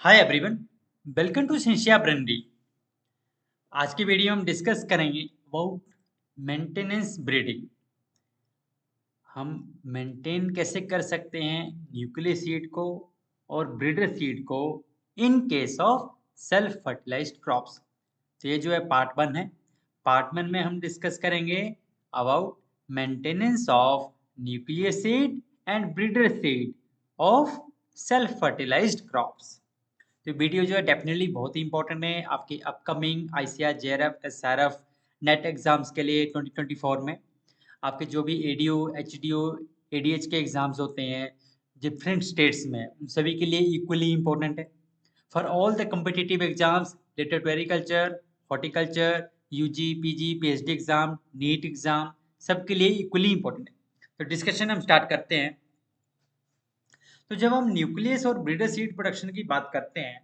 Hi everyone, welcome to सिंशिया ब्रेनरी। आज की वीडियो में हम डिस्कस करेंगे अबाउट मेंटेनेंस ब्रीडिंग। हम मेंटेन कैसे कर सकते हैं न्यूक्लियस सीड को और ब्रीडर सीड को in case of self fertilised crops. तो ये जो है पार्ट वन है। पार्ट वन में हम डिस्कस करेंगे about maintenance of nucleus seed and breeder seed of self fertilised crops. तो वीडियो जो है डेफिनेटली बहुत ही इंपॉर्टेंट है आपके upcoming ICR JRF SRF NET exams के लिए 2024 में। आपके जो भी एडीओ एचडीओ एडीएच के एग्जाम्स होते हैं डिफरेंट स्टेट्स में, उन सभी के लिए इक्वली इंपॉर्टेंट है। For all the competitive exams related to agriculture, horticulture, UG PG PhD exam, NEET exam, सबके लिए इक्वली इंपॉर्टेंट है। तो डिस्कशन हम स्टार्ट करते हैं। तो जब हम न्यूक्लियस और ब्रीडर सीड प्रोडक्शन की बात करते हैं,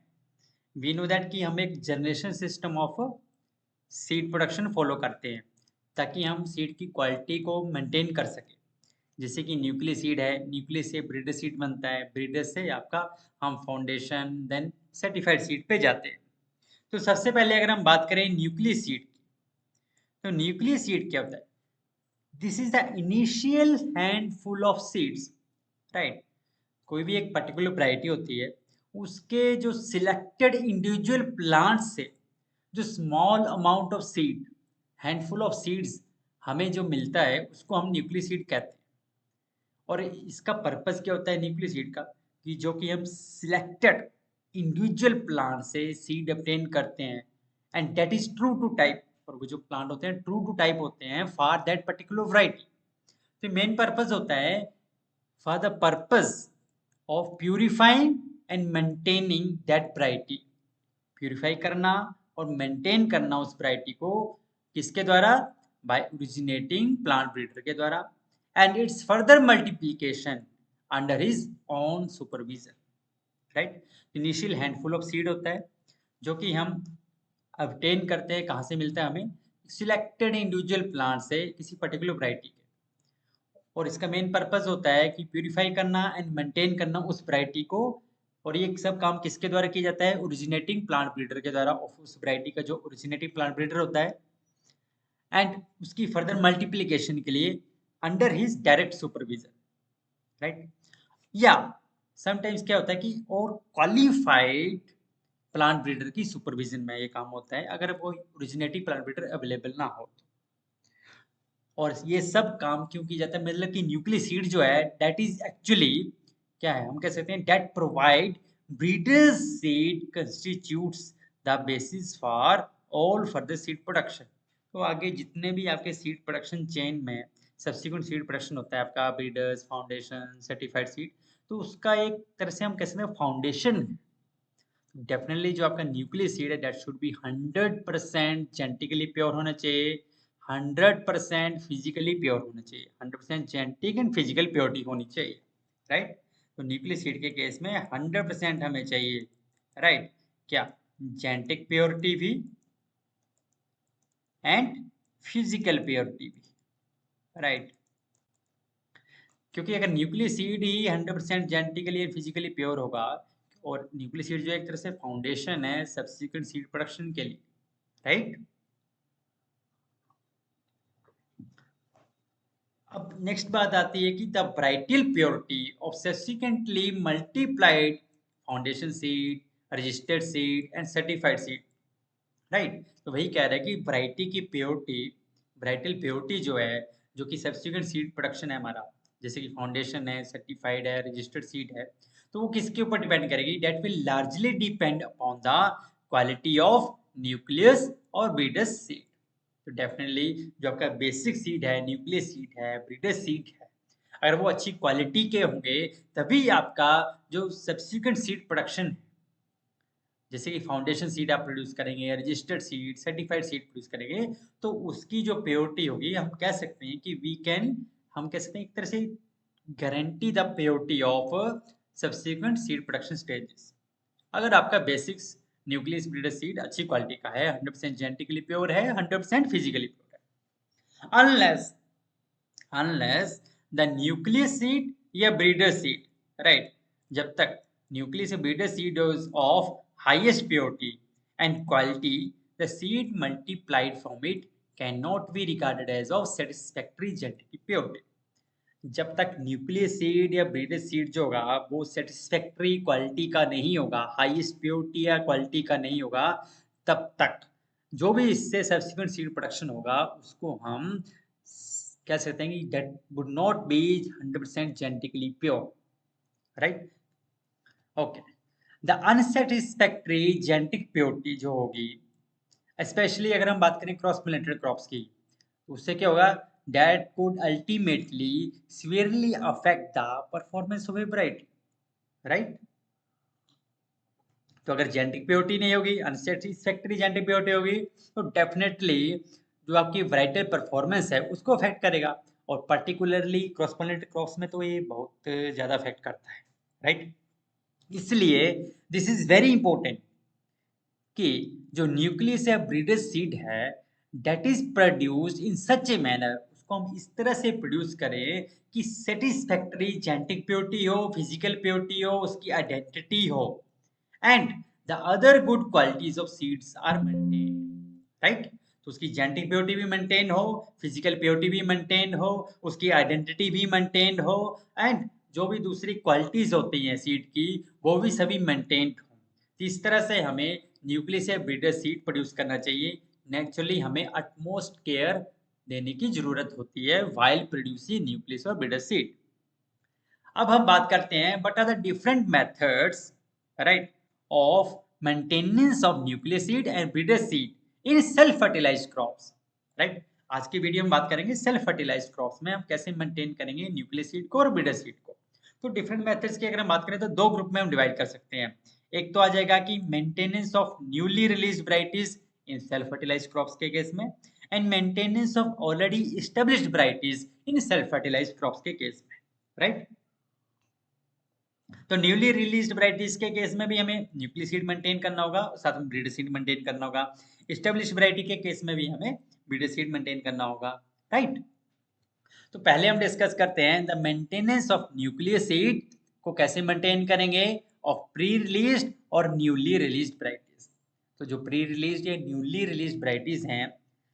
वी नो दैट कि हम एक generation system of seed production follow करते हैं ताकि हम सीड की क्वालिटी को मेंटेन कर सकें। जैसे कि न्यूक्लियस सीड है, न्यूक्लियस से ब्रीडर सीड बनता है, ब्रीडर से आपका हम फाउंडेशन देन सर्टिफाइड सीड पे जाते हैं। तो सबसे पहले अगर हम बात करें न्यूक्लियस सीड की, तो न्यूक्लियस सीड क्या होता है? This is the initial handful of seeds, right. कोई भी एक पर्टिकुलर वैरायटी होती है, उसके जो सिलेक्टेड इंडिविजुअल प्लांट से जो small amount of seed, handful of seeds हमें जो मिलता है उसको हम न्यूक्लियस सीड कहते हैं। और इसका पर्पस क्या होता है न्यूक्लियस सीड का? कि जो कि हम सिलेक्टेड इंडिविजुअल प्लांट से सीड ऑब्टेन करते हैं and that is true to type. और वो जो प्लांट होते हैं ट्रू टू टाइप होते हैं फॉर दैट पर्टिकुलर वैरायटी। तो मेन पर्पस होता है for the purpose of purifying and maintaining that variety. Purify करना और मेंटेन करना उस वैरायटी को किसके द्वारा? बाय ओरिजिनेटिंग प्लांट ब्रीडर के द्वारा and it's further multiplication under his own supervision, right. Initial handful of seed होता है जो कि हम ऑब्टेन करते हैं। कहाँ से मिलता है हमें? सिलेक्टेड इंडिविजुअल प्लांट से किसी पर्टिकुलर वैरायटी के। और इसका मेन पर्पस होता है कि प्यूरिफाई करना एंड मेंटेन करना उस वैरायटी को। और ये सब काम किसके द्वारा किया जाता है? ओरिजिनेटिंग प्लांट ब्रीडर के द्वारा। उस वैरायटी का जो ओरिजिनेटिंग प्लांट ब्रीडर होता है एंड उसकी फर्दर मल्टीप्लिकेशन के लिए under his direct supervision, right. या समटाइम्स क्या होता है कि और क्वालिफाइड प्लांट ब्रीडर की सुपरविजन में ये काम होता है अगर वो ओरिजिनेटिंग प्लांट ब्रीडर अवेलेबल ना हो तो। और ये सब काम क्यों किया जाता है? मतलब कि न्यूक्लियस सीड जो है दैट इज एक्चुअली क्या है, हम कह सकते हैं that provide breeders seed constitutes the basis for all further seed production. तो आगे जितने भी आपके सीड प्रोडक्शन चेन में सब्सिक्वेंट सीड प्रोडक्शन होता है आपका, ब्रीडर्स, फाउंडेशन, सर्टिफाइड सीड, तो उसका एक तरह से हम कह सकते हैं फाउंडेशन है। डेफिनेटली जो आपका न्यूक्लियस सीड है that should B 100% genetically pure होना चाहिए, 100% फिजिकली प्योर होना चाहिए, 100% जेनेटिक एंड फिजिकल प्योरिटी होनी चाहिए, राइट। तो न्यूक्लियस सीड के केस में 100% हमें चाहिए, राइट। क्या? जेनेटिक प्योरिटी भी एंड फिजिकल प्योरिटी भी, राइट। क्योंकि अगर न्यूक्लियस सीड ही 100% जेनेटिकली फिजिकली प्योर होगा, और न्यूक्लियस सीड जो एक तरह से फाउंडेशन है सब्सिक्वेंट सीड प्रोडक्शन के लिए, राइट। अब नेक्स्ट बात आती है कि the varietal purity of subsequently multiplied foundation seed, registered seed and certified seed, right. तो वही कह रहा है कि वैरायटी की प्योरिटी, ब्राइटल प्योरिटी जो है, जो कि सब्सिक्वेंट सीड प्रोडक्शन है हमारा, जैसे कि फाउंडेशन है, सर्टिफाइड है, रजिस्टर्ड सीड है, तो वो किसके ऊपर डिपेंड करेगी? That will largely depend upon the quality of nucleus और ब्रीडर सीड। तो डेफिनेटली जो आपका बेसिक सीड है, न्यूक्लियस सीड है, ब्रीडर सीड है, अगर वो अच्छी क्वालिटी के होंगे तभी आपका जो सब्सिक्वेंट सीड प्रोडक्शन है, जैसे कि फाउंडेशन सीड आप प्रोड्यूस करेंगे, registered seed, certified seed produce करेंगे, तो उसकी जो प्योरिटी होगी हम कह सकते हैं कि वी कैन, हम कह सकते हैं एक तरह से guarantee the purity of subsequent seed production stages. अगर आपका बेसिक्स न्यूक्लियस ब्रीडर सीड अच्छी क्वालिटी का है, 100% जेनेटिकली प्योर है, 100% फिजिकली प्योर है, unless unless the nucleus seed या ब्रीडर सीड, राइट, जब तक nucleus of breeder seed is of highest purity and quality, the seed multiplied from it cannot be regarded as of satisfactory genetic purity. जब तक nucleus seed या breeder seed जो होगा वो satisfactory quality का नहीं होगा, हाईएस्ट प्योरिटी या क्वालिटी का नहीं होगा, तब तक जो भी इससे सब्सिक्वेंट सीड प्रोडक्शन होगा उसको हम कह सकते हैं कि that would not be 100% genetically pure, right. Okay, the unsatisfactory genetic purity जो होगी, स्पेशली अगर हम बात करें क्रॉस पोलिनेटेड क्रॉप्स की, तो उससे क्या होगा, that could ultimately severely affect the performance of a variety, right? तो अगर जेनेटिक प्योरिटी नहीं होगी, अनसेटिस्फैक्टरी जेनेटिक प्योरिटी होगी, तो डेफिनेटली जो आपकी वैराइटल परफॉर्मेंस है उसको अफेक्ट करेगा, और पर्टिकुलरली क्रॉस पोलिनेटेड क्रॉप्स में तो ये बहुत ज़्यादा अफेक्ट करता है, राइट। इसलिए दिस इज वेरी इंपॉर्टेंट कि जो न्यूक्लियस या ब्रीडर सीड है that is produced in such a manner, उसको हम इस तरह से प्रोड्यूस करें कि सेटिस्फैक्टरी जेनेटिक प्योरिटी हो, फिजिकल प्योरिटी हो, उसकी आइडेंटिटी हो, and the other good qualities of seeds are maintained, right. तो उसकी जेनेटिक प्योरिटी भी मेंटेन हो, फिजिकल प्योरिटी भी मेंटेन हो, उसकी आइडेंटिटी भी मेंटेन हो, एंड जो भी दूसरी क्वालिटीज होती हैं सीड की वो भी सभी मेंटेन हो। इस तरह से हमें न्यूक्लियस या ब्रीडर सीड प्रोड्यूस करना चाहिए। नेचुरली हमें अटमोस्ट केयर देने की जरूरत होती है वाइल प्रोड्यूसिंग न्यूक्लियस और ब्रीडर सीड। अब हम बात करते हैं what are the different methods, right, of maintenance of nucleus seed and breeder seed in self fertilised crops, right. आज की वीडियो में बात करेंगे सेल्फ फर्टिलाइज्ड क्रॉप्स में हम कैसे मेंटेन करेंगे न्यूक्लियस सीड को और ब्रीडर सीड को। तो डिफरेंट मेथड्स की अगर हम बात करें तो दो ग्रुप में हम डिवाइड कर सकते हैं। एक तो आ जाएगा कि maintenance of newly released varieties in self fertilised crops के केस में, and maintenance of already established varieties in self fertilised crops के केस में, राइट। तो न्यूली रिलीज्ड वैरायटीज के केस में भी हमें न्यूक्लियस सीड मेंटेन करना होगा, साथ में ब्रीडर सीड मेंटेन करना होगा। एस्टेब्लिश्ड वैरायटी के केस में भी हमें ब्रीडर सीड मेंटेन करना होगा, राइट। तो पहले हम डिस्कस करते हैं the maintenance of nucleus seed को कैसे मेंटेन करेंगे ऑफ प्री रिलीज्ड और न्यूली रिलीज्ड वैरायटीज। तो जो प्री रिलीज्ड या न्यूली रिलीज्ड वैरायटीज हैं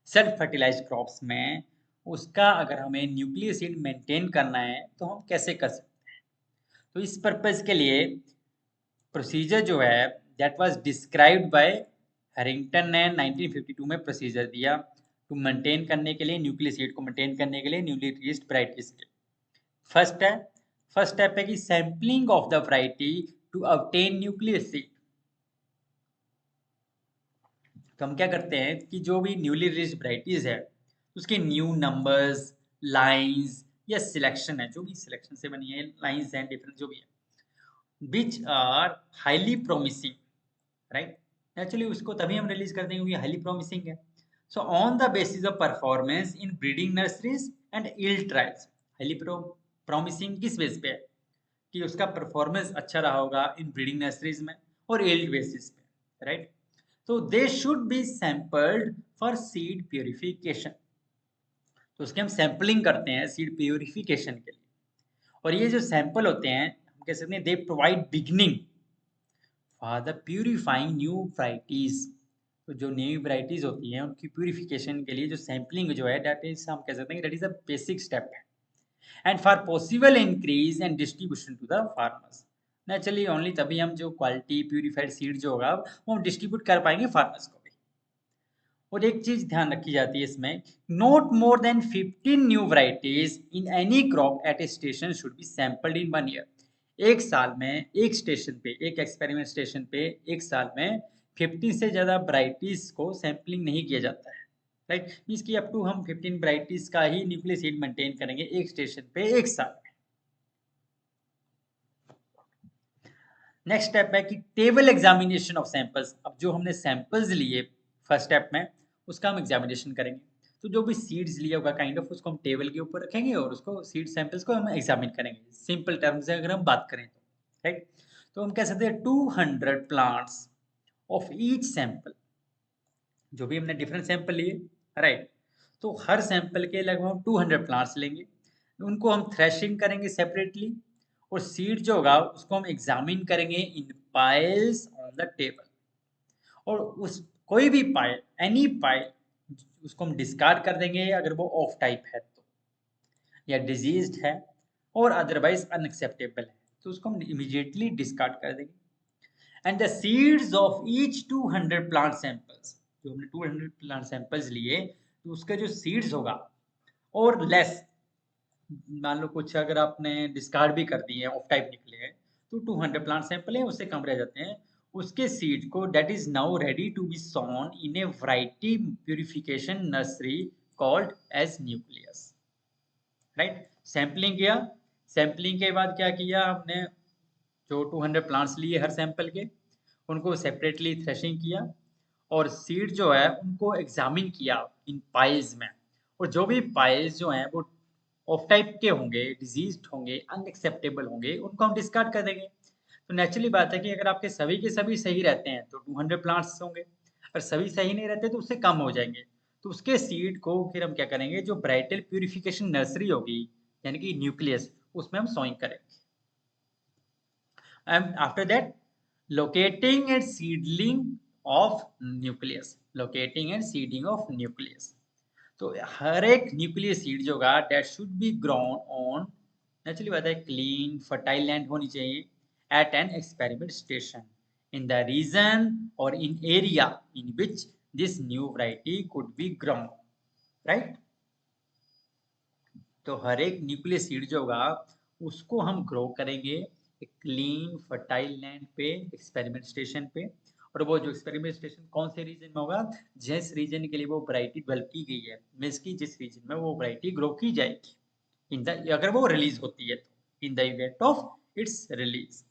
सेल्फ फर्टिलाइज्ड क्रॉप्स में, उसका अगर हमें न्यूक्लियस सीड मेंटेन करना है तो हम कैसे कर सकते हैं। तो इस पर्पज के लिए प्रोसीजर जो है that was described by Harrington ने 1952 में प्रोसीजर दिया टू मेंटेन करने के लिए न्यूक्लियस सीड को मेंटेन करने के लिए न्यूली रिलीज्ड वैरायटीज के। फर्स्ट स्टेप है कि sampling of the variety to obtain nucleus seed. तो हम क्या करते हैं कि जो भी न्यूली रिलीज्ड वैरायटीज है उसके न्यू नंबर्स, लाइंस या सिलेक्शन है, जो भी सिलेक्शन से बनी है, लाइंस हैं डिफरेंट जो भी है, which are highly promising, right? Actually उसको तभी हम रिलीज करते हैं क्योंकि हाईली प्रॉमिसिंग है। So on the basis of performance in breeding nurseries and yield trials, highly promising किस बेस पे है कि उसका परफॉर्मेंस अच्छा रहा होगा इन ब्रीडिंग नर्सरीज में और यील्ड बेसिस पे, राइट। तो they should be sampled for seed purification. तो उसके हम सैंपलिंग करते हैं सीड प्योरिफिकेशन के लिए, और ये जो सैंपल होते हैं हम कह सकते हैं they provide beginning for the purifying new varieties. तो जो न्यू वैरायटीज होती हैं उनकी प्यूरिफिकेशन के लिए जो सैंपलिंग जो है दैट इज हम कह सकते हैं that is a basic step है, and for possible increase and distribution to the farmers. Naturally only तभी हम जो क्वालिटी प्यूरिफाइड सीड जो होगा वो हम डिस्ट्रीब्यूट कर पाएंगे फार्मर्स को भी। और एक चीज ध्यान रखी जाती है इसमें, not more than 15 new varieties in any crop at a station should be sampled in 1 year. एक साल में एक स्टेशन पे, एक एक्सपेरिमेंट स्टेशन पे एक साल में 15 से ज़्यादा वैरायटीज को सैंपलिंग नहीं किया जाता है, राइट। मीन्स कि अप टू हम 15 वैरायटीज का ही न्यूक्लियस सीड मेंटेन करेंगे एक स्टेशन पे एक साल में। नेक्स्ट स्टेप है कि टेबल एग्जामिनेशन ऑफ सैंपल्स। अब जो हमने सैंपल्स लिए फर्स्ट स्टेप में उसका हम एग्जामिनेशन करेंगे। तो जो भी सीड्स लिया होगा काइंड ऑफ उसको हम टेबल के ऊपर रखेंगे और उसको सीड सैंपल्स को हम एग्जामिन करेंगे। सिंपल टर्म्स से अगर हम बात करें तो, राइट। तो हम कह सकते हैं 200 प्लांट्स ऑफ ईच सैंपल, जो भी हमने डिफरेंट सैंपल लिए, राइट। तो हर सैंपल के लगभग 200 प्लांट्स लेंगे, उनको हम थ्रेशिंग करेंगे सेपरेटली, और सीड जो होगा उसको हम एग्जामिन करेंगे इन पाइल्स ऑन द टेबल, और उस कोई भी पाइल, एनी पाइल, उसको हम डिस्कार्ड कर देंगे अगर वो ऑफ टाइप है तो, या डिजीज्ड है और अदरवाइज अनएक्सेप्टेबल है तो उसको हम इमीडिएटली डिस्कार्ड कर देंगे। And the seeds of each 200 plant samples, जो हमने 200 प्लांट सैंपल्स लिए तो उसका जो सीड्स होगा और लेस, मान लो कुछ अगर आपने डिस्कार्ड भी कर दिए ऑफ टाइप निकले हैं तो 200 प्लांट सैंपल है उससे कम रह जाते हैं, उसके सीड को that is now ready to be sown in a variety purification nursery called as nucleus. Right, sampling किया, सैंपलिंग के बाद क्या किया हमने, जो 200 प्लांट्स लिए हर सैंपल के, उनको सेपरेटली थ्रेशिंग किया और सीड जो है उनको एग्जामिन किया इन पाइल्स में, और जो भी पाइल्स जो हैं वो ऑफ टाइप के होंगे, डिजीज्ड होंगे, अनएक्सेप्टेबल होंगे, उनको हम डिस्कार्ड कर देंगे। तो नेचुरली बात है कि अगर आपके सभी के सभी सही रहते हैं तो 200 प्लांट्स होंगे, और सभी सही नहीं रहते तो उससे कम हो जाएंगे। तो उसके सीड को फिर हम क्या करेंगे, जो ब्राइटल प्यूरिफिकेशन नर्सरी होगी यानी कि न्यूक्लियस, उसमें हम सोइंग करेंगे। And after that, locating and seedling of nucleus, locating and seeding of nucleus, तो हर एक न्यूक्लियस सीड जो होगा that should be grown on, naturally बात है क्लीन फर्टाइल लैंड होनी चाहिए, at an experiment station in the region or in area in which this new variety could be grown, right? तो हर एक न्यूक्लियस सीड जो होगा उसको हम ग्रो करेंगे एक क्लीन फर्टाइल लैंड पे, एक्सपेरिमेंट स्टेशन पे। और वो जो एक्सपेरिमेंट स्टेशन कौन से रीजन में होगा, जिस रीजन के लिए वो वैरायटी डेवलप की गई है, मीन्स की जिस रीजन में वो वैरायटी ग्रो की जाएगी इन द, अगर वो रिलीज होती है तो in the event of its release.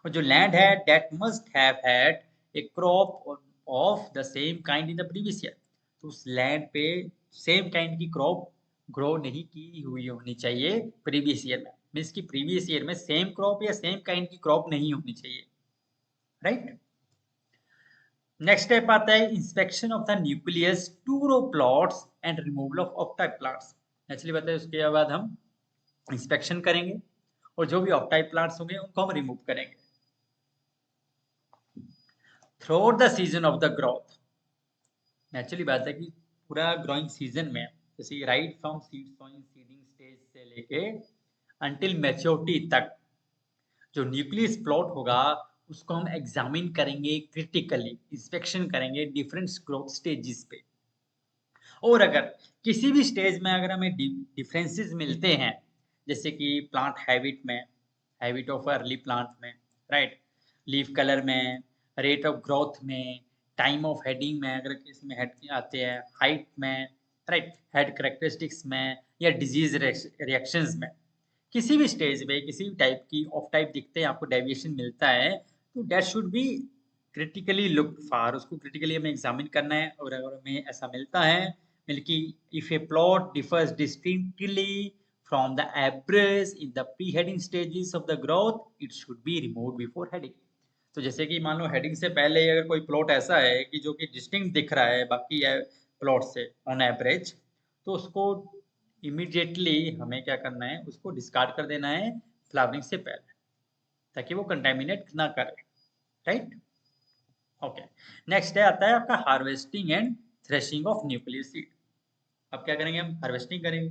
और जो लैंड है that must have had a crop of the same kind in the previous year, तो उस लैंड पे सेम काइंड की क्रॉप ग्रो नहीं की हुई होनी चाहिए प्रीवियस ईयर में, मीन्स की प्रीवियस ईयर में सेम क्रॉप या सेम काइंड की क्रॉप नहीं होनी चाहिए। राइट, नेक्स्ट स्टेप आता है inspection of the nucleus to row plots and removal of off type plants. Actually बताए उसके बाद हम इंस्पेक्शन करेंगे और जो भी ऑफ टाइप प्लांट्स होंगे उनको हम रिमूव करेंगे। Through the season of the growth, naturally बात है कि पूरा ग्रोइंग सीजन में, जैसे right from seed sowing seeding stage से लेके अंटिल मैच्योरिटी तक जो न्यूक्लियस प्लॉट होगा उसको हम एग्जामिन करेंगे, क्रिटिकली इंस्पेक्शन करेंगे डिफरेंट ग्रोथ स्टेजेस पे। और अगर किसी भी स्टेज में अगर हमें डिफरेंसेस मिलते हैं, जैसे कि प्लांट हैबिट में, हैबिट ऑफ अर्ली प्लांट में, राइट, लीफ कलर में, रेट ऑफ ग्रोथ में, टाइम ऑफ हेडिंग में, अगर इसमें हेड आते हैं, हाइट में, राइट, हेड करेक्टरिस्टिक्स में, या डिजीज रिएक्शंस में, किसी भी स्टेज पे किसी भी टाइप की ऑफ टाइप दिखते हैं, आपको डेविएशन मिलता है तो that should B critically look for, उसको क्रिटिकली हमें एग्जामिन करना है। और अगर हमें ऐसा मिलता है, बल्कि if A plot differs distinctly from the average in the pre heading stages of the growth, it should be removed before heading. तो जैसे कि मान लो हेडिंग से पहले अगर कोई प्लॉट ऐसा है कि जो कि डिस्टिंक्ट दिख रहा है बाकी प्लॉट से ऑन एवरेज, तो उसको इमीडिएटली हमें क्या करना है, उसको डिस्कार्ड कर देना है फ्लावरिंग से पहले, ताकि वो कंटेमिनेट ना करे। राइट, ओके, नेक्स्ट है आता है आपका harvesting and threshing of nucleus seed. अब क्या करेंगे, हम हार्वेस्टिंग करेंगे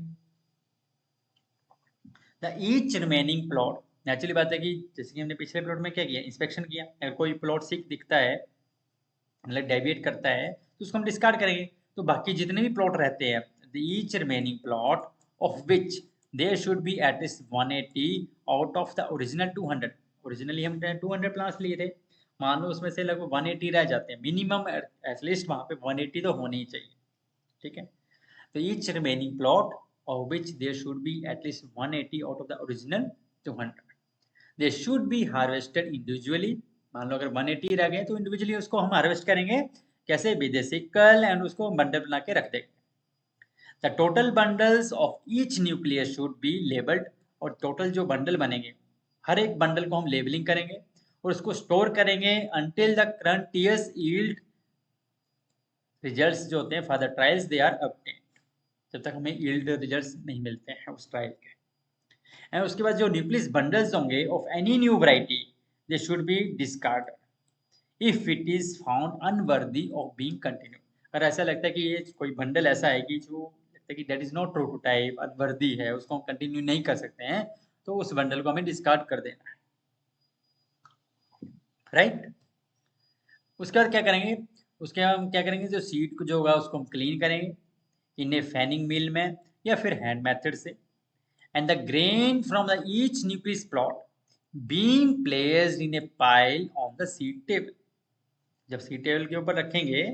the each remaining plot. Naturally बात है कि जैसे कि हमने पिछले प्लॉट में क्या किया, इंस्पेक्शन किया, अगर कोई प्लॉट सिक दिखता है, मतलब डेविएट करता है, तो उसको हम डिस्कार्ड करेंगे। तो बाकी जितने भी प्लॉट रहते हैं, the each remaining plot of which there should be at least 180 out of the original 200। Originally हम 200 प्लांट्स लिए थे, मान लो उसमें से लगभग 180 रह जाते हैं, मिनिमम एटलीस्ट वहां पे 180 तो होनी ही चाहिए। ठीक है, तो each remaining plot of which there should be at least 180 out of the original 200, they should be harvested individually. मान लो अगर 180 रह गए तो इंडिविजुअली उसको हम हार्वेस्ट करेंगे, कैसे, विद ए सिकल, एंड उसको बंडल बना के रख देंगे। The total bundles of each nucleus should be labelled, और टोटल जो बंडल बनेंगे हर एक बंडल को हम लेबलिंग करेंगे और उसको स्टोर करेंगे until the continuous yield results जो होते हैं for the trials they are obtained, जब तक हमें यील्ड रिजल्ट्स नहीं मिलते हैं उस ट्रायल के। एंड उसके बाद जो न्यूक्लियस बंडल्स होंगे of any new variety they should B discard if it is found unworthy of being continue. अगर ऐसा लगता है कि ये कोई बंडल ऐसा है कि जो लगता है कि that is not prototype, unworthy है, उसको हम कंटिन्यू नहीं कर सकते हैं, तो उस बंडल को हमें डिस्कार्ड कर देना है, राइट। उसके बाद क्या करेंगे, उसके बाद हम क्या करेंगे, जो सीड को जो होगा उसको हम क्लीन करेंगे इन ए फैनिंग मिल में या फिर हैंड मेथड से, and the grain from the each nucleus plot being placed in A pile on the seed table. जब सीड टेबल के ऊपर रखेंगे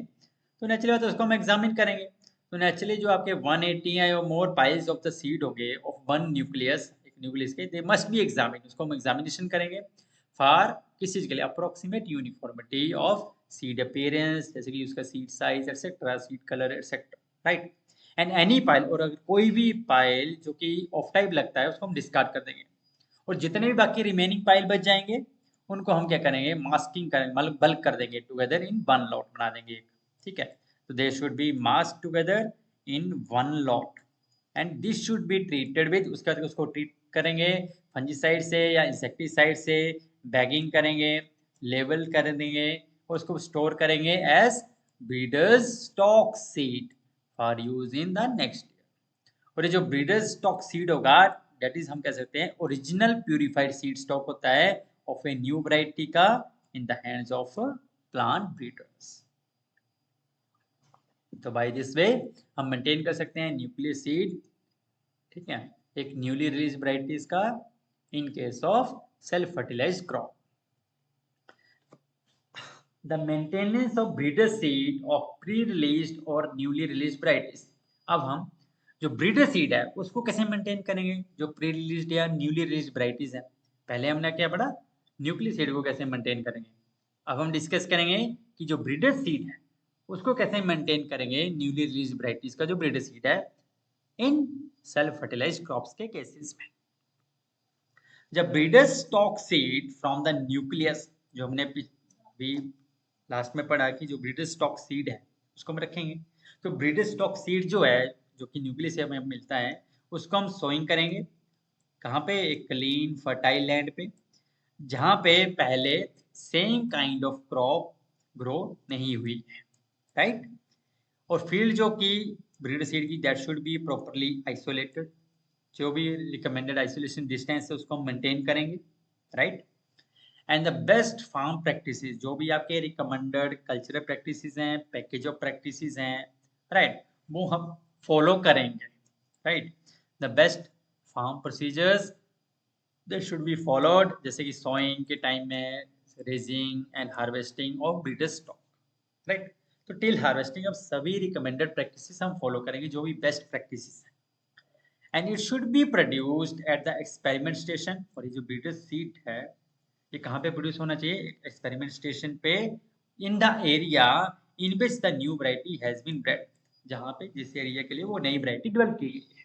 तो नेचुरली बात है उसको हम एग्जामिन करेंगे। तो नेचुरली जो आपके 180 या मोर पाइल्स ऑफ द सीड होंगे ऑफ वन न्यूक्लियस, एक न्यूक्लियस के, दे मस्ट बी एग्जामिन, उसको हम एग्जामिनेशन करेंगे फॉर किस चीज के लिए, approximate uniformity of seed appearance, जैसे कि उसका seed size etcetera, seed colour etcetera, right. And any pile, और अगर कोई भी पाइल जो कि ऑफ टाइप लगता है उसको हम डिस्कार्ड कर देंगे, और जितने भी बाकी रिमेनिंग पाइल बच जाएंगे उनको हम क्या करेंगे, मास्किंग करेंगे, मतलब बल्क कर देंगे, टुगेदर इन वन लॉट बना देंगे, ठीक है। तो they should B mask together in one lot and this should be treated with, उसके बाद उसको ट्रीट करेंगे फंजीसाइड से या इंसेक्टिसाइड से, बैगिंग करेंगे, लेवल कर देंगे और उसको स्टोर करेंगे as breeders stock seed for use in the next year. और ये जो ब्रीडर्स स्टॉक सीड होगा दैट इज हम कह सकते हैं ओरिजिनल प्यूरिफाइड सीड स्टॉक होता है ऑफ ए न्यू वैरायटी का in the hands of plant breeders. तो बाय दिस वे हम मेंटेन कर सकते हैं न्यूक्लियस सीड, ठीक है, एक न्यूली रिलीज वैरायटीज का in case of self fertilised crop. The maintenance of breeder seed of pre released और न्यूली रिलीज्ड वैरायटीज। अब हम जो ब्रीडर सीड है उसको कैसे मेंटेन करेंगे, जो प्री रिलीज्ड या न्यूली रिलीज्ड वैरायटीज है। पहले हमने क्या पढ़ा, न्यूक्लियस सीड को कैसे मेंटेन करेंगे। अब हम डिस्कस करेंगे कि जो ब्रीडर सीड है उसको कैसे मेंटेन करेंगे, न्यूली रिलीज्ड वैरायटीज का जो ब्रीडर सीड है इन सेल्फ फर्टिलाइज्ड क्रॉप्स के केसेस में। जब breeder stock seed from the nucleus, जो हमने अभी लास्ट में पढ़ा कि जो ब्रीडर स्टॉक सीड है उसको हम रखेंगे, तो ब्रीडर स्टॉक सीड जो है जो कि न्यूक्लियस से हमें मिलता है उसको हम सोइंग करेंगे कहाँ पे, एक क्लीन फर्टाइल लैंड पे जहाँ पे पहले same kind of crop grow नहीं हुई है, राइट। और फील्ड जो कि ब्रीडर सीड की that should be properly isolated, जो भी रिकमेंडेड आइसोलेशन डिस्टेंस है उसको हम मेंटेन करेंगे, right. And the best farm practices, जो भी आपके रिकमेंडेड कल्चरल प्रैक्टिसेस हैं, पैकेज ऑफ प्रैक्टिसेस हैं, राइट, वो हम फॉलो करेंगे, right. The best farm procedures that should be followed, जैसे कि सोइंग के टाइम में raising and harvesting of breeder stock, right. तो टिल हार्वेस्टिंग अब सभी रिकमेंडेड प्रैक्टिसेस हम फॉलो करेंगे, जो भी बेस्ट प्रैक्टिसेस हैं, and it should be produced at the experiment station. और ये जो ब्रीडर सीड है ये कहाँ पे प्रोड्यूस होना चाहिए, एक्सपेरिमेंट स्टेशन पे, in the area in which the new variety has been bred, जहाँ पे जिस एरिया के लिए वो नई वैरायटी डेवलप की गई है।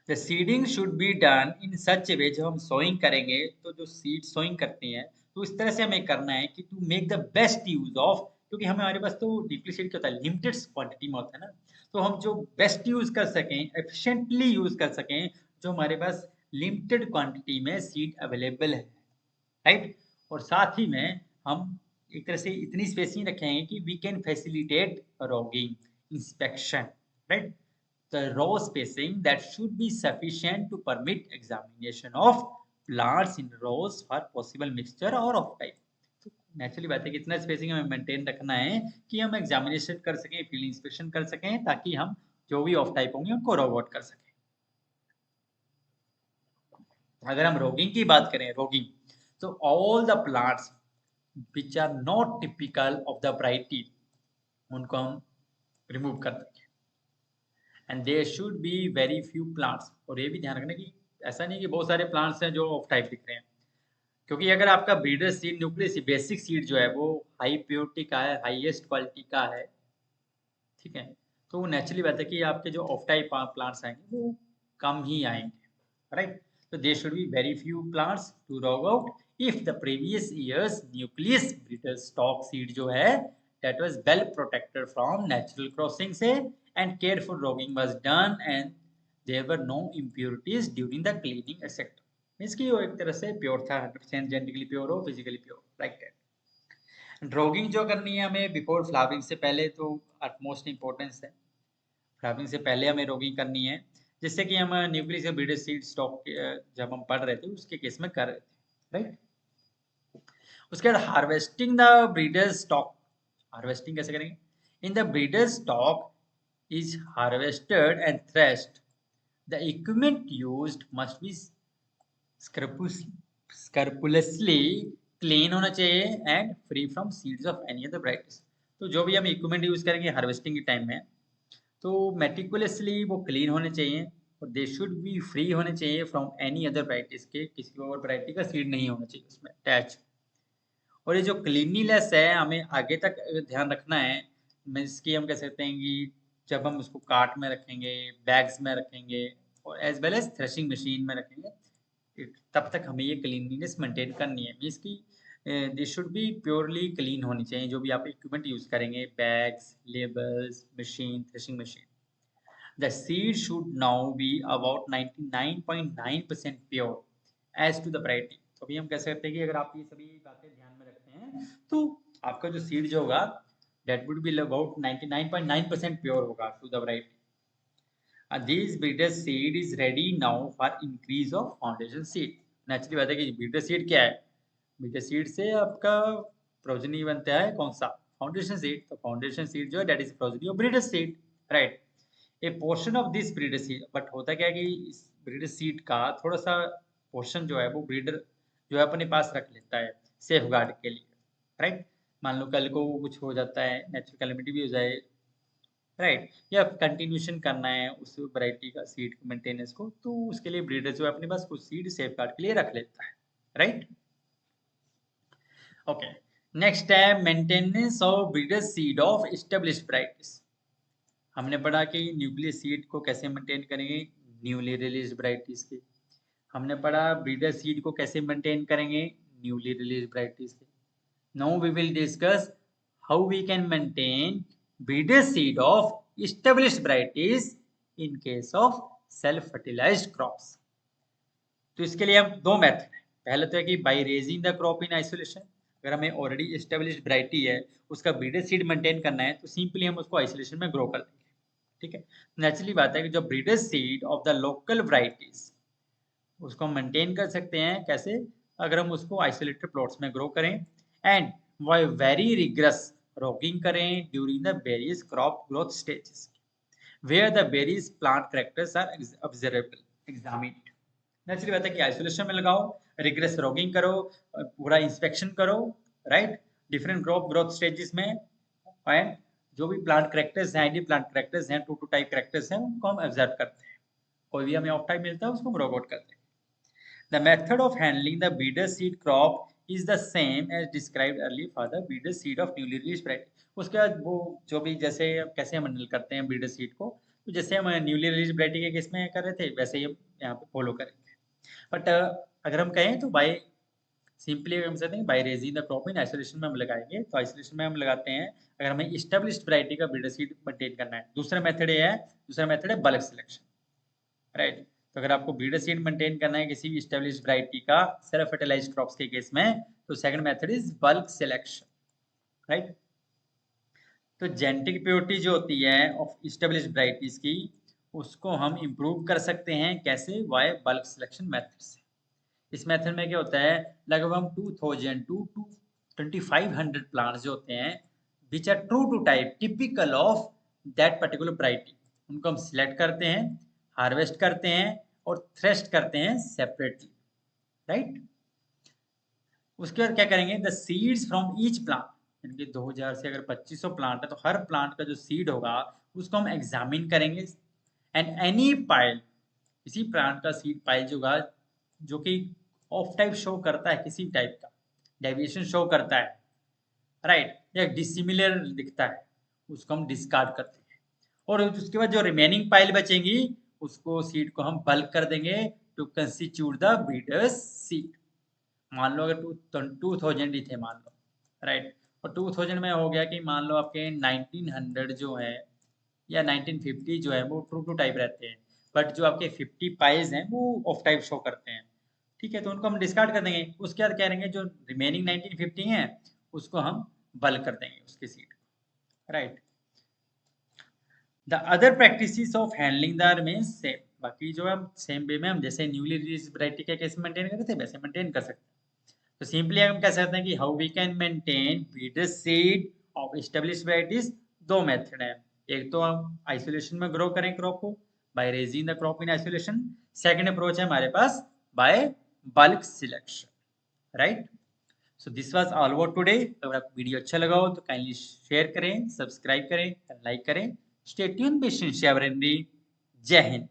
The seeding should be done in such a way, जब हम सोइंग करेंगे तो जो सीड सोइंग करते हैं तो इस तरह से हमें करना है कि to make the best use of, क्योंकि हमारे पास तो न्यूक्लियस सीड क्या होता है, लिमिटेड क्वांटिटी में होता है ना, तो हम जो बेस्ट यूज कर सकें, एफिशिएंटली यूज कर सकें, जो हमारे पास लिमिटेड क्वांटिटी में सीड अवेलेबल है, राइट। और साथ ही में हम एक तरह से इतनी स्पेसिंग रखेंगे कि we can facilitate rogging, inspection, right. The raw spacing that should be sufficient to permit examination of plants in rows for possible mixture or off type। तो नेचुरली बात है कि इतना स्पेसिंग हमें मेंटेन रखना है कि हम एग्जामिनेशन कर सकें, फील्ड इंस्पेक्शन कर सकें, ताकि हम जो भी ऑफ टाइप होंगे उनको रॉग आउट कर सकें। अगर हम रोगिंग की बात करें, रोगिंग, तो all the plants which are not typical of the variety उनको हम रिमूव कर देंगे, and there should be very few plants. और ये भी ध्यान रखना कि ऐसा नहीं कि बहुत सारे प्लांट्स हैं जो ऑफ टाइप दिख रहे हैं, क्योंकि अगर आपका breeder seed nucleus basic seed जो है वो हाई प्योरिटी का है, हाईएस्ट क्वालिटी का है, ठीक है, तो नेचुरली बात है कि आपके जो ऑफ टाइप प्लांट्स आएंगे वो कम ही आएंगे, राइट। तो they should be very few plants to rogue out if the previous year's nucleus breeder stock seed जो है that was well protected from natural crossing से and careful rogging was done and there were no impurities during the cleaning etcetera. Means कि वो एक तरह से pure था, 100% genetically pure हो, physically pure, like that. Rogging जो करनी है हमें बिफोर फ्लावरिंग से पहले, तो अटमोस्ट इंपॉर्टेंस है। फ्लावरिंग से पहले हमें रॉगिंग करनी है, जिससे कि हम न्यूक्लियस या ब्रीडर सीड स्टॉक जब हम पढ़ रहे थे उसके केस में कर रहे थे, राइट। उसके बाद harvesting the breeder stock. Harvesting कैसे करेंगे? In the breeder stock is harvested and threshed, the equipment used must be scrupulously clean होना चाहिए and free from seeds of any other varieties. तो जो भी हम इक्विपमेंट यूज करेंगे हार्वेस्टिंग के टाइम में, तो मेटिकुलसली वो क्लीन होने चाहिए और दे शुड बी फ्री होने चाहिए फ्रॉम एनी अदर वैराइटीज के, किसी और वैरायटी का सीड नहीं होना चाहिए उसमें अटैच। और ये जो क्लीनलीनेस है हमें आगे तक ध्यान रखना है। मीन्स कि हम कह सकते हैं कि जब हम उसको कार्ट में रखेंगे, बैग्स में रखेंगे और as well as threshing machine में रखेंगे, तब तक हमें ये क्लीनलीनेस मेंटेन करनी है। मीन्स कि they should be purely clean होनी चाहिए जो भी आप इक्विपमेंट यूज करेंगे, bags, labels, machine, threshing machine. The seed should now be about 99.9% pure as to the variety. तो अभी हम कह सकते हैं कि अगर आप ये सभी बातें ध्यान में रखते हैं तो आपका जो सीड जो होगा that would be about 99.9% pure होगा to the variety. This breeder seed is ready now for increase of foundation seed। Naturally बात है कि ब्रीडर सीड क्या है? ब्रीडर सीड से आपका प्रोजनी बनता है कौन सा? Foundation seed. तो फाउंडेशन सीड जो है that is progeny of breeder seed, right. A portion of this breeder seed, but होता क्या है कि इस ब्रीडर सीड का थोड़ा सा पोर्शन जो है वो ब्रीडर जो है अपने पास रख लेता है सेफ गार्ड के लिए, राइट। मान लो कल को कुछ हो जाता है, नेचुरल कैलेमिटी भी हो जाए, राइट, या कंटिन्यूशन करना है उस वैरायटी का सीड मेंटेनेंस को, तो उसके लिए ब्रीडर जो है अपने पास कुछ सीड सेफ गार्ड के लिए रख लेता है, राइट। ओके, नेक्स्ट है maintenance of breeder seed of established varieties. हमने पढ़ा कि न्यूक्लियस सीड को कैसे मेंटेन करेंगे न्यूली रिलीज वैराइटीज के। हमने पढ़ा ब्रीडर सीड को कैसे मेंटेन करेंगे न्यूली रिलीज वैराइटीज के। Now we will discuss how we can maintain breeder seed of established varieties in case of self fertilised crops. तो इसके लिए हम दो मेथड है। पहले तो है कि bye raising the crop in isolation. अगर हमें ऑलरेडी एस्टेब्लिश्ड वैरायटी है, उसका ब्रीडर सीड मेंटेन करना है, तो सिंपली हम उसको आइसोलेशन में ग्रो कर देंगे, ठीक है। नेचुरली बात है कि जो breeder seed of the local varieties उसको हम मेंटेन कर सकते हैं कैसे? अगर हम उसको आइसोलेटेड प्लॉट्स में ग्रो करें एंड वेरी रिग्रेस रॉकिंग करें during the various crop growth stages where the various plant characters are observable examined. Naturally बात है कि आइसोलेशन में लगाओ, रिग्रेस रॉकिंग करो, पूरा इंस्पेक्शन करो, right, different crop growth stages में, एंड जो भी प्लांट कैरेक्टर्स हैं, आइडियल प्लांट कैरेक्टर्स हैं, टू टाइप कैरेक्टर्स हैं, उनको हम ऑब्जर्व करते हैं। कोई भी हमें ऑफ टाइप मिलता है उसको हम रोक आउट करते हैं। The method of handling the breeder seed crop is the same as described earlier for the breeder seed of newly released variety। उसके बाद वो जो भी जैसे कैसे हम हैंडल करते हैं ब्रीडर सीड को, तो जैसे हम न्यूली रिलीज वैरायटी के केस में कर रहे थे वैसे ही हम यहाँ पे फॉलो करेंगे। बट अगर हम कहें तो बाय सिंपली हम कहते हैं bye raising the crop in isolation में हम लगाएंगे। तो आइसोलेशन में हम लगाते हैं अगर हमें एस्टेब्लिश्ड वैरायटी का ब्रीडर सीड मेंटेन करना है। दूसरा मेथड है बल्क सिलेक्शन, राइट। तो अगर आपको ब्रीडर सीड मेंटेन करना है किसी भी एस्टेब्लिश्ड वैरायटी का सेल्फ फर्टिलाइज्ड क्रॉप्स के केस में, तो second method is bulk selection, right. तो जेनेटिक प्योरिटी जो होती है ऑफ एस्टेब्लिश्ड वैरायटीज की, उसको हम इंप्रूव कर सकते हैं कैसे? बाय बल्क सिलेक्शन मेथड से। इस मेथड में क्या होता है, लगभग हम 2000 टू 2500 प्लांट्स जो होते हैं which are true to type typical of that particular variety, उनको हम सिलेक्ट करते हैं, हार्वेस्ट करते हैं और थ्रेस्ट करते हैं सेपरेटली, राइट। उसके बाद क्या करेंगे, the seeds from each plant, यानी कि 2000 से अगर 2500 प्लांट है तो हर प्लांट का जो सीड होगा उसको हम एग्जामिन करेंगे, एंड एनी पाइल, किसी प्लांट का सीड पाइल जो होगा जो कि ऑफ टाइप शो करता है, किसी टाइप का डेविएशन शो करता है, राइट, या डिसिमिलर दिखता है, उसको हम डिस्कार्ड करते हैं। और उसके बाद जो रिमेनिंग पाइल बचेंगी उसको सीड को हम बल्क कर देंगे to constitute the breeders seed. मान लो अगर 2000 ही थे मान लो, राइट, और 2000 में हो गया कि मान लो आपके 1900 जो है या 1950 जो है वो ट्रू टू टाइप रहते हैं, बट जो आपके 50 पाइज हैं वो ऑफ टाइप शो करते हैं, ठीक है, तो उनको हम डिस्कार्ड कर देंगे। उसके बाद क्या करेंगे, जो रिमेनिंग 1950 हैं उसको हम बल्क कर देंगे उसकी seat, right. The other practices of handling the remains same, बाकी जो हम सेम वे में हम जैसे न्यूली रिलीज वैरायटी का कैसे मेंटेन करते थे वैसे मेंटेन कर सकते हैं। तो सिंपली हम कह सकते हैं कि how we can maintain breeder seed of established varieties, दो मेथड है। एक तो हम आइसोलेशन में ग्रो करें क्रॉप को by raising the crop in isolation, second approach है हमारे पास by bulk selection, right. So this was all about today. अगर आपको वीडियो अच्छा लगा हो तो काइंडली शेयर करें, सब्सक्राइब करें, लाइक करें। स्टे ट्यून्ड विद शिनशाबरेंद्री। जय हिंद।